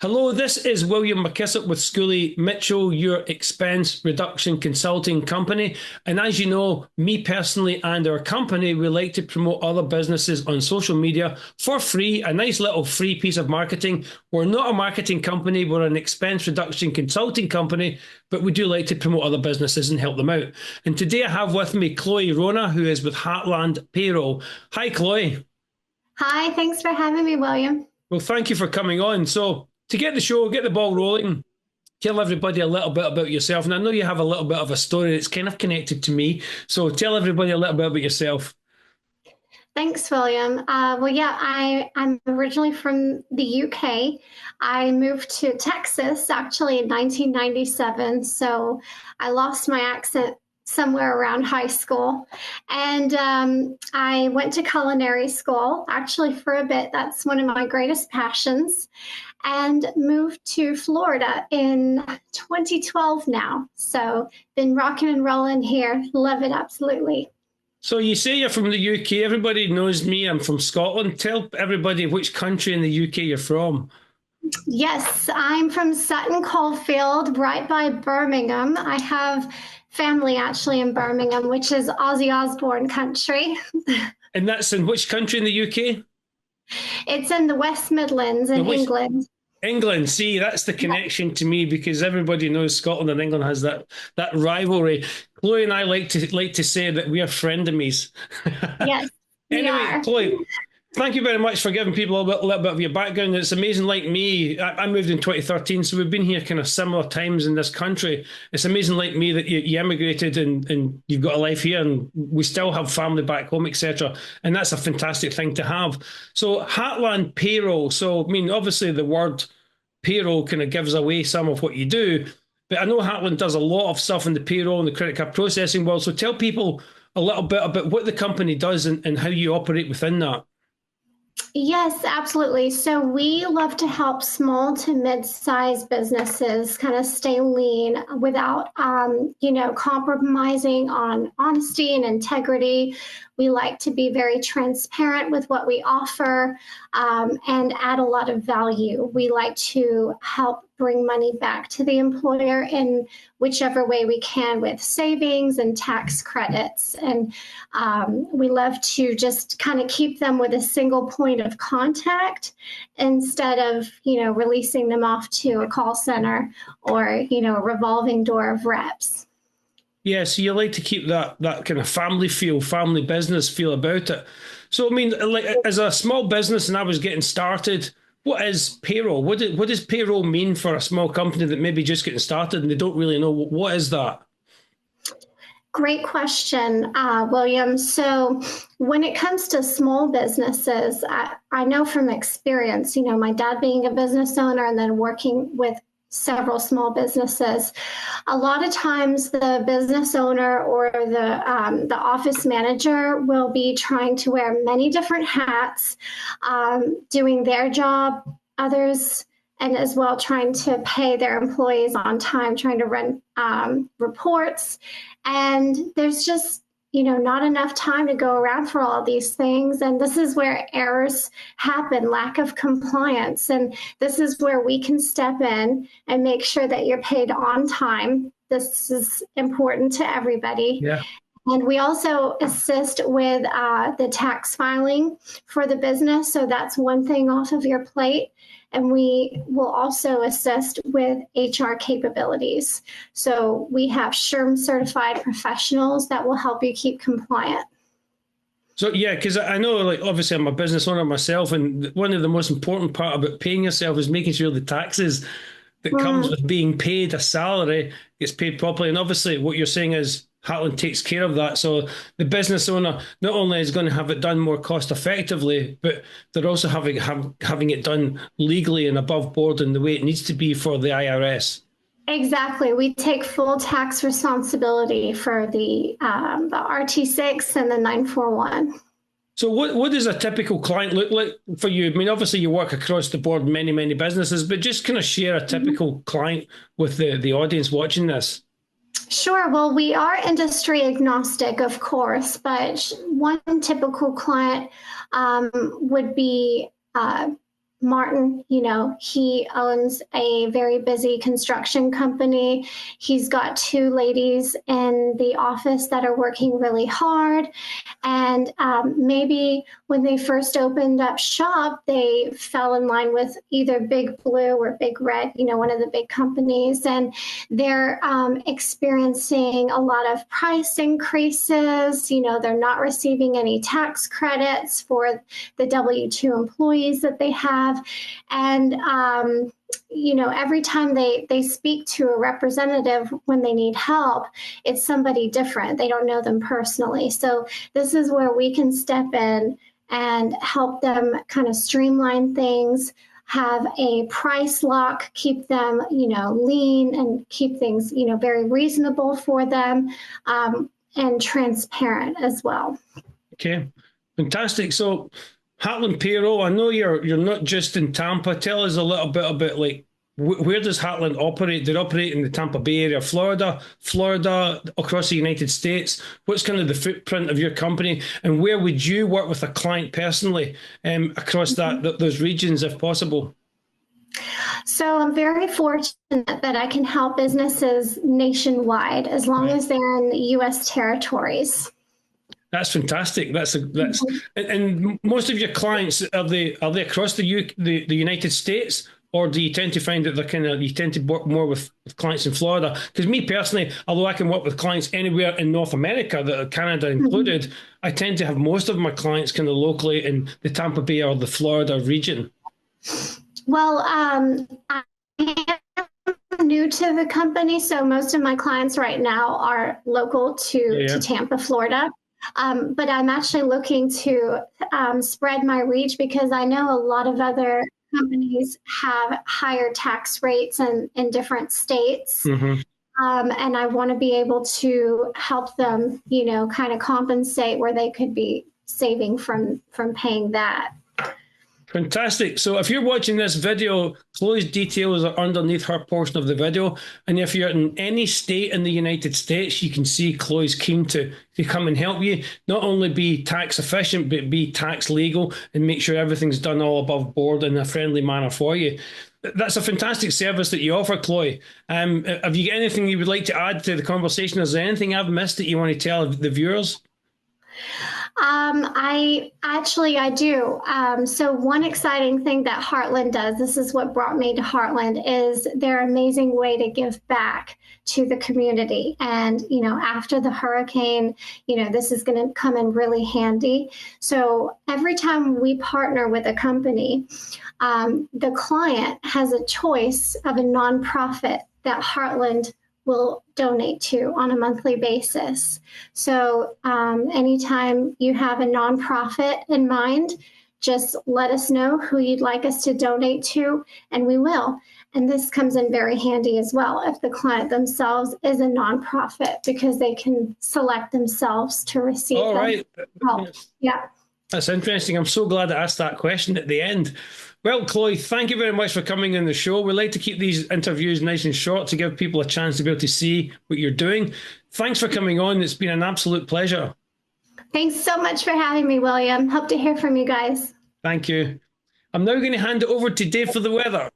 Hello, this is William McKissock with Schooley Mitchell, your expense reduction consulting company. And as you know, me personally and our company, we like to promote other businesses on social media for free, a nice little free piece of marketing. We're not a marketing company, we're an expense reduction consulting company, but we do like to promote other businesses and help them out. And today I have with me Chloe Wrona, who is with Heartland Payroll. Hi, Chloe. Hi, thanks for having me, William. Well, thank you for coming on. So, to get the show, get the ball rolling, tell everybody a little bit about yourself. And I know you have a little bit of a story that's kind of connected to me. So tell everybody a little bit about yourself. Thanks, William. I'm originally from the UK. I moved to Texas actually in 1997. So I lost my accent somewhere around high school. And I went to culinary school actually for a bit. That's one of my greatest passions. And moved to Florida in 2012 now. So been rocking and rolling here. Love it absolutely. So you say you're from the UK. Everybody knows me. I'm from Scotland. Tell everybody which country in the UK you're from. Yes, I'm from Sutton Coldfield, right by Birmingham. I have family actually in Birmingham, which is Ozzy Osbourne country. And that's in which country in the UK? It's in the West Midlands in England. England, see, that's the connection to me because everybody knows Scotland and England has that rivalry. Chloe and I like to say that we are frenemies. Yes. Anyway, Chloe, thank you very much for giving people a little bit of your background. It's amazing. Like me, I moved in 2013, so we've been here kind of similar times in this country. It's amazing, like me, that you emigrated and you've got a life here, and we still have family back home, etc. And that's a fantastic thing to have. So Heartland Payroll. So I mean, obviously the word payroll kind of gives away some of what you do, but I know Heartland does a lot of stuff in the payroll and the credit card processing world. So tell people a little bit about what the company does and how you operate within that. Yes, absolutely. So we love to help small to mid-sized businesses kind of stay lean without, compromising on honesty and integrity. We like to be very transparent with what we offer and add a lot of value. We like to help bring money back to the employer in whichever way we can with savings and tax credits. And we love to just kind of keep them with a single point of contact instead of, releasing them off to a call center or, a revolving door of reps. Yeah, so you like to keep that kind of family business feel about it. So, I mean, like as a small business and I was getting started, what is payroll? What does payroll mean for a small company that maybe just getting started and they don't really know what is that? Great question, William. So when it comes to small businesses, I know from experience, my dad being a business owner and then working with several small businesses, a lot of times the business owner or the office manager will be trying to wear many different hats, doing their job, others, and as well trying to pay their employees on time, trying to run reports. And there's just not enough time to go around for all these things. And this is where errors happen, lack of compliance. And this is where we can step in and make sure that you're paid on time. This is important to everybody. Yeah. And we also assist with the tax filing for the business. So that's one thing off of your plate. And we will also assist with HR capabilities. So we have SHRM certified professionals that will help you keep compliant. So, yeah, because I know, like, obviously I'm a business owner myself, and one of the most important part about paying yourself is making sure the taxes that comes with being paid a salary gets paid properly. And obviously what you're saying is Heartland takes care of that. So the business owner not only is going to have it done more cost effectively, but they're also having it done legally and above board in the way it needs to be for the IRS. Exactly. We take full tax responsibility for the RT6 and the 941. So what does a typical client look like for you? I mean, obviously you work across the board, many businesses, but just kind of share a typical client with the audience watching this. Sure. Well, we are industry agnostic, of course, but one typical client would be Martin, he owns a very busy construction company. He's got two ladies in the office that are working really hard. And maybe when they first opened up shop, they fell in line with either Big Blue or Big Red, one of the big companies. And they're experiencing a lot of price increases. They're not receiving any tax credits for the W-2 employees that they have. And, every time they speak to a representative when they need help, it's somebody different. They don't know them personally. So this is where we can step in and help them kind of streamline things, have a price lock, keep them, lean, and keep things, very reasonable for them, and transparent as well. Okay, fantastic. So Heartland Payroll, I know you're not just in Tampa. Tell us a little bit about where does Heartland operate? They operate in the Tampa Bay area, Florida, across the United States. What's kind of the footprint of your company, and where would you work with a client personally across those regions if possible? So I'm very fortunate that I can help businesses nationwide as long as they're in U.S. territories. That's fantastic. And most of your clients, are they across the United States, or do you tend to find that you tend to work more with clients in Florida? Because me personally, although I can work with clients anywhere in North America, Canada included, I tend to have most of my clients kind of locally in the Tampa Bay or the Florida region. Well, I am new to the company, so most of my clients right now are local to Tampa, Florida. But I'm actually looking to spread my reach because I know a lot of other companies have higher tax rates in different states. Mm-hmm. And I want to be able to help them, kind of compensate where they could be saving from paying that. Fantastic. So if you're watching this video, Chloe's details are underneath her portion of the video. And if you're in any state in the United States, you can see Chloe's keen to come and help you, not only be tax efficient, but be tax legal and make sure everything's done all above board in a friendly manner for you. That's a fantastic service that you offer, Chloe. Have you got anything you would like to add to the conversation? Is there anything I've missed that you want to tell the viewers? I do. So one exciting thing that Heartland does, this is what brought me to Heartland, is their amazing way to give back to the community. And, after the hurricane, this is going to come in really handy. So every time we partner with a company, the client has a choice of a nonprofit that Heartland will donate to on a monthly basis. So anytime you have a nonprofit in mind, just let us know who you'd like us to donate to, and we will. And this comes in very handy as well if the client themselves is a nonprofit, because they can select themselves to receive help. Yeah. That's interesting. I'm so glad I asked that question at the end. Well, Chloe, thank you very much for coming on the show. We like to keep these interviews nice and short to give people a chance to be able to see what you're doing. Thanks for coming on. It's been an absolute pleasure. Thanks so much for having me, William. Hope to hear from you guys. Thank you. I'm now going to hand it over to Dave for the weather.